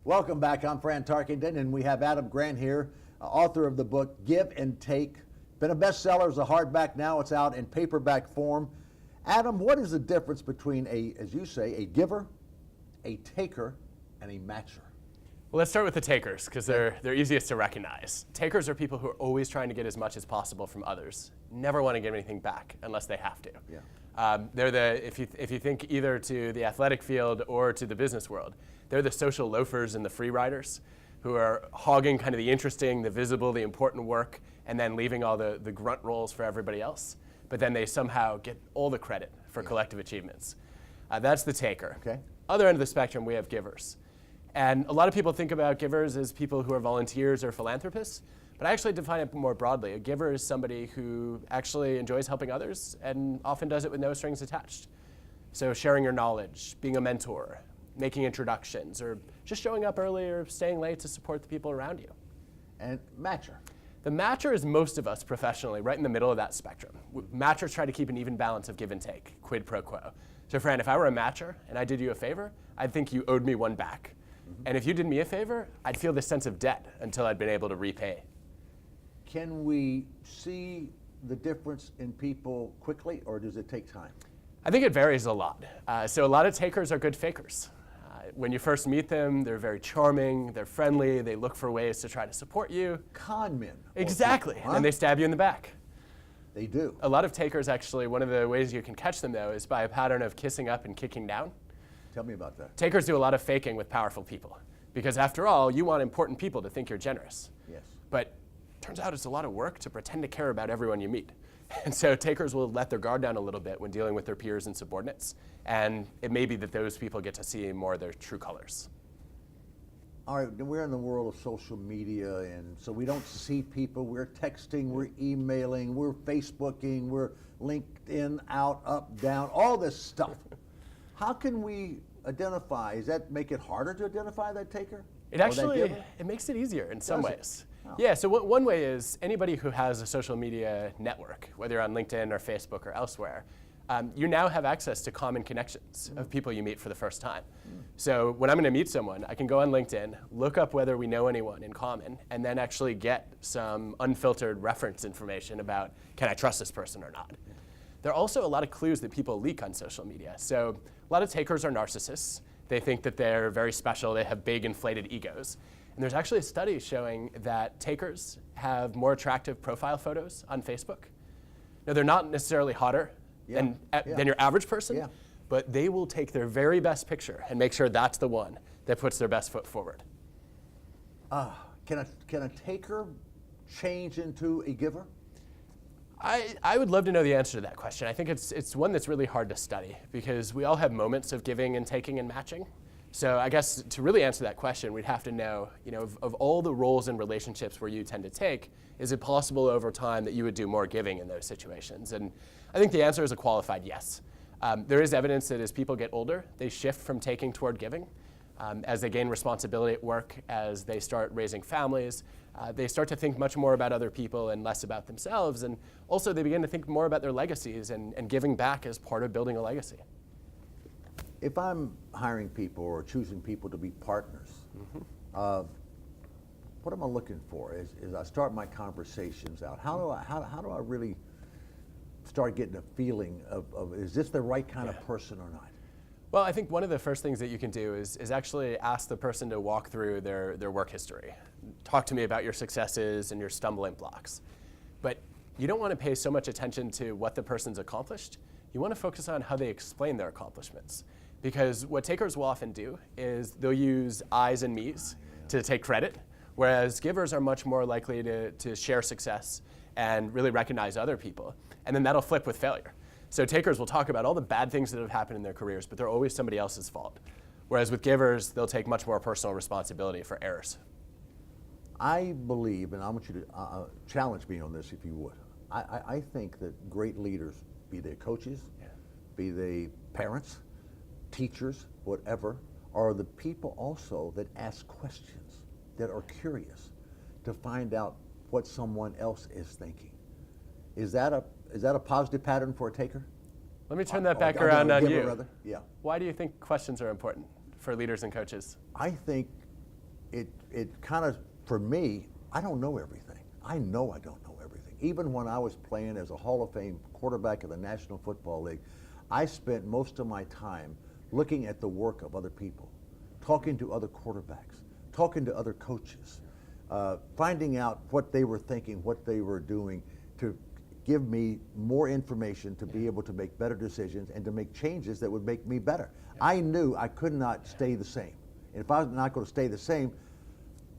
Welcome back. I'm Fran Tarkington, and we have Adam Grant here, author of the book Give and Take. Been a bestseller as a hardback. Now it's out in paperback form. Adam, what is the difference between as you say, a giver, a taker, and a matcher? Well, let's start with the takers, because they're easiest to recognize. Takers are people who are always trying to get as much as possible from others, never want to give anything back unless they have to. Yeah. If you think either to the athletic field or to the business world, they're the social loafers and the free riders who are hogging kind of the interesting, the visible, the important work, and then leaving all the grunt roles for everybody else. But then they somehow get all the credit for collective achievements. That's the taker. Okay. Other end of the spectrum, we have givers. And a lot of people think about givers as people who are volunteers or philanthropists, but I actually define it more broadly. A giver is somebody who actually enjoys helping others and often does it with no strings attached. So sharing your knowledge, being a mentor, making introductions, or just showing up early or staying late to support the people around you. And matcher. The matcher is most of us professionally, right in the middle of that spectrum. Matchers try to keep an even balance of give and take, quid pro quo. So Fran, if I were a matcher and I did you a favor, I'd think you owed me one back. And if you did me a favor, I'd feel this sense of debt until I'd been able to repay. Can we see the difference in people quickly, or does it take time? I think it varies a lot. So a lot of takers are good fakers. When you first meet them, they're very charming, they're friendly, they look for ways to try to support you. Con men. Exactly, People, huh? And they stab you in the back. They do. A lot of takers, actually, one of the ways you can catch them, though, is by a pattern of kissing up and kicking down. Tell me about that. Takers do a lot of faking with powerful people. Because after all, you want important people to think you're generous. Yes. But turns out it's a lot of work to pretend to care about everyone you meet. And so takers will let their guard down a little bit when dealing with their peers and subordinates. And it may be that those people get to see more of their true colors. All right, we're in the world of social media, and so we don't see people. We're texting, we're emailing, we're Facebooking, we're LinkedIn, out, up, down, all this stuff. How can we identify? Does that make it harder to identify that taker? It actually, it makes it easier in some ways. Oh. Yeah, so one way is anybody who has a social media network, whether you're on LinkedIn or Facebook or elsewhere, you now have access to common connections of people you meet for the first time. So when I'm going to meet someone, I can go on LinkedIn, look up whether we know anyone in common, and then actually get some unfiltered reference information about, can I trust this person or not? There are also a lot of clues that people leak on social media. So a lot of takers are narcissists. They think that they're very special. They have big inflated egos. And there's actually a study showing that takers have more attractive profile photos on Facebook. Now, they're not necessarily hotter than your average person, but they will take their very best picture and make sure that's the one that puts their best foot forward. Can a taker change into a giver? I would love to know the answer to that question. I think it's one that's really hard to study because we all have moments of giving and taking and matching. So I guess to really answer that question, we'd have to know, of all the roles and relationships where you tend to take, is it possible over time that you would do more giving in those situations? And I think the answer is a qualified yes. There is evidence that as people get older, they shift from taking toward giving. As they gain responsibility at work, as they start raising families, they start to think much more about other people and less about themselves. And also they begin to think more about their legacies and giving back as part of building a legacy. If I'm hiring people or choosing people to be partners, what am I looking for? As I start my conversations out, how do I really start getting a feeling of is this the right kind of person or not? Well, I think one of the first things that you can do is actually ask the person to walk through their work history. Talk to me about your successes and your stumbling blocks. But you don't want to pay so much attention to what the person's accomplished. You want to focus on how they explain their accomplishments. Because what takers will often do is they'll use I's and me's to take credit, whereas givers are much more likely to share success and really recognize other people. And then that'll flip with failure. So takers will talk about all the bad things that have happened in their careers, but they're always somebody else's fault. Whereas with givers, they'll take much more personal responsibility for errors. I believe, and I want you to challenge me on this if you would, I think that great leaders, be they coaches, be they parents, teachers, whatever, are the people also that ask questions, that are curious to find out what someone else is thinking. Is that a positive pattern for a taker? Let me turn that back around on you. Rather. Yeah. Why do you think questions are important for leaders and coaches? I think it kind of, for me, I don't know everything. I know I don't know everything. Even when I was playing as a Hall of Fame quarterback of the National Football League, I spent most of my time looking at the work of other people, talking to other quarterbacks, talking to other coaches, finding out what they were thinking, what they were doing, to give me more information to be able to make better decisions and to make changes that would make me better. I knew I could not stay the same. And if I was not going to stay the same,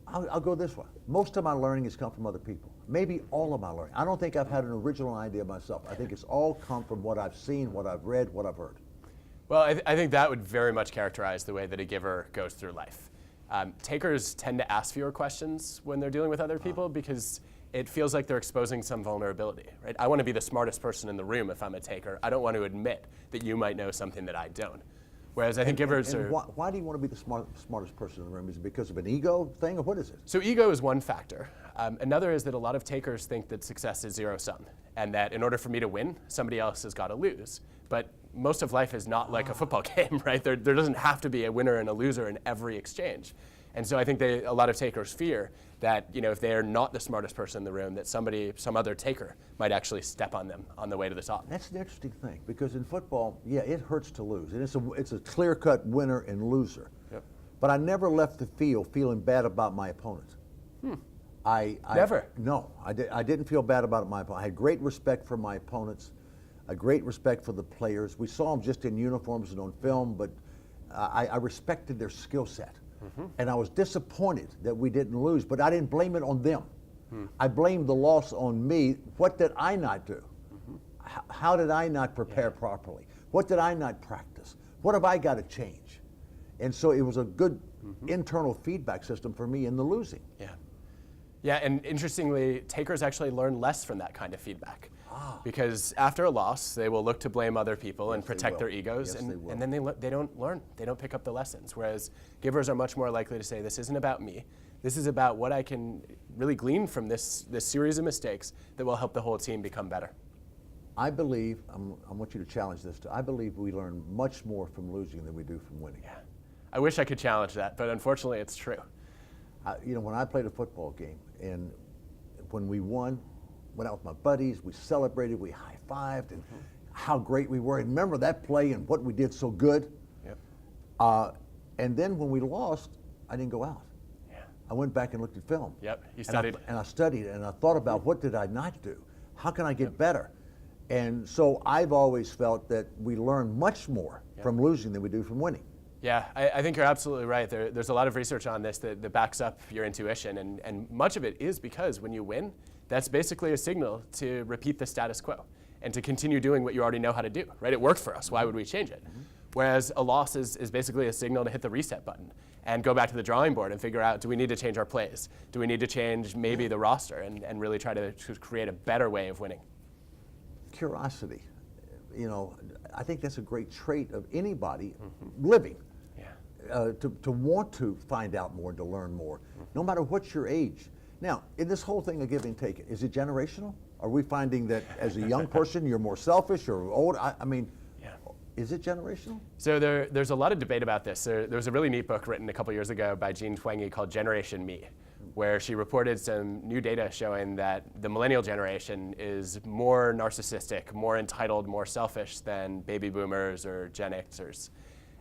I'll go this way. Most of my learning has come from other people. Maybe all of my learning. I don't think I've had an original idea myself. I think it's all come from what I've seen, what I've read, what I've heard. Well, I think that would very much characterize the way that a giver goes through life. Takers tend to ask fewer questions when they're dealing with other people because it feels like they're exposing some vulnerability, right? I want to be the smartest person in the room if I'm a taker. I don't want to admit that you might know something that I don't. Whereas I think givers are... Why do you want to be the smartest person in the room? Is it because of an ego thing, or what is it? So ego is one factor. Another is that a lot of takers think that success is zero-sum, and that in order for me to win, somebody else has got to lose. But most of life is not like a football game, right? There doesn't have to be a winner and a loser in every exchange. And so I think a lot of takers fear that, if they are not the smartest person in the room, that some other taker might actually step on them on the way to the top. That's an interesting thing, because in football, yeah, it hurts to lose. And it's a clear-cut winner and loser. Yep. But I never left the field feeling bad about my opponent. Never? No, I didn't feel bad about my opponent. I had great respect for my opponents, a great respect for the players. We saw them just in uniforms and on film, but I respected their skill set. And I was disappointed that we didn't lose, but I didn't blame it on them. I blamed the loss on me. What did I not do? How did I not prepare properly? What did I not practice? What have I got to change? And so it was a good internal feedback system for me in the losing. Yeah, and interestingly, takers actually learn less from that kind of feedback. Because after a loss, they will look to blame other people and protect their egos, and then they don't learn. They don't pick up the lessons. Whereas givers are much more likely to say, this isn't about me. This is about what I can really glean from this series of mistakes that will help the whole team become better. I believe, I want you to challenge this too, I believe we learn much more from losing than we do from winning. Yeah, I wish I could challenge that, but unfortunately it's true. When I played a football game, and when we won, went out with my buddies, we celebrated, we high-fived, and how great we were. And remember that play and what we did so good? Yep. And then when we lost, I didn't go out. Yeah. I went back and looked at film. Yep, you studied. And I studied, and I thought about what did I not do? How can I get better? And so I've always felt that we learn much more from losing than we do from winning. Yeah, I think you're absolutely right. There's a lot of research on this that backs up your intuition, and much of it is because when you win, that's basically a signal to repeat the status quo and to continue doing what you already know how to do, right? It worked for us. Why would we change it? Whereas a loss is basically a signal to hit the reset button and go back to the drawing board and figure out, do we need to change our plays? Do we need to change maybe the roster and really try to create a better way of winning? Curiosity. I think that's a great trait of anybody living. To want to find out more, to learn more, no matter what your age. Now, in this whole thing of give and take, is it generational? Are we finding that as a young person you're more selfish or old? Is it generational? So there's a lot of debate about this. There was a really neat book written a couple years ago by Jean Twenge called Generation Me, where she reported some new data showing that the millennial generation is more narcissistic, more entitled, more selfish than baby boomers or Gen Xers.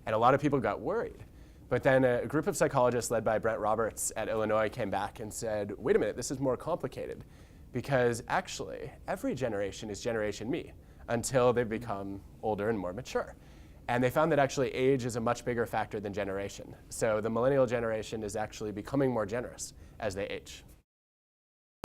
And a lot of people got worried. But then a group of psychologists led by Brent Roberts at Illinois came back and said, wait a minute, this is more complicated, because actually every generation is Generation Me until they become older and more mature. And they found that actually age is a much bigger factor than generation. So the millennial generation is actually becoming more generous as they age.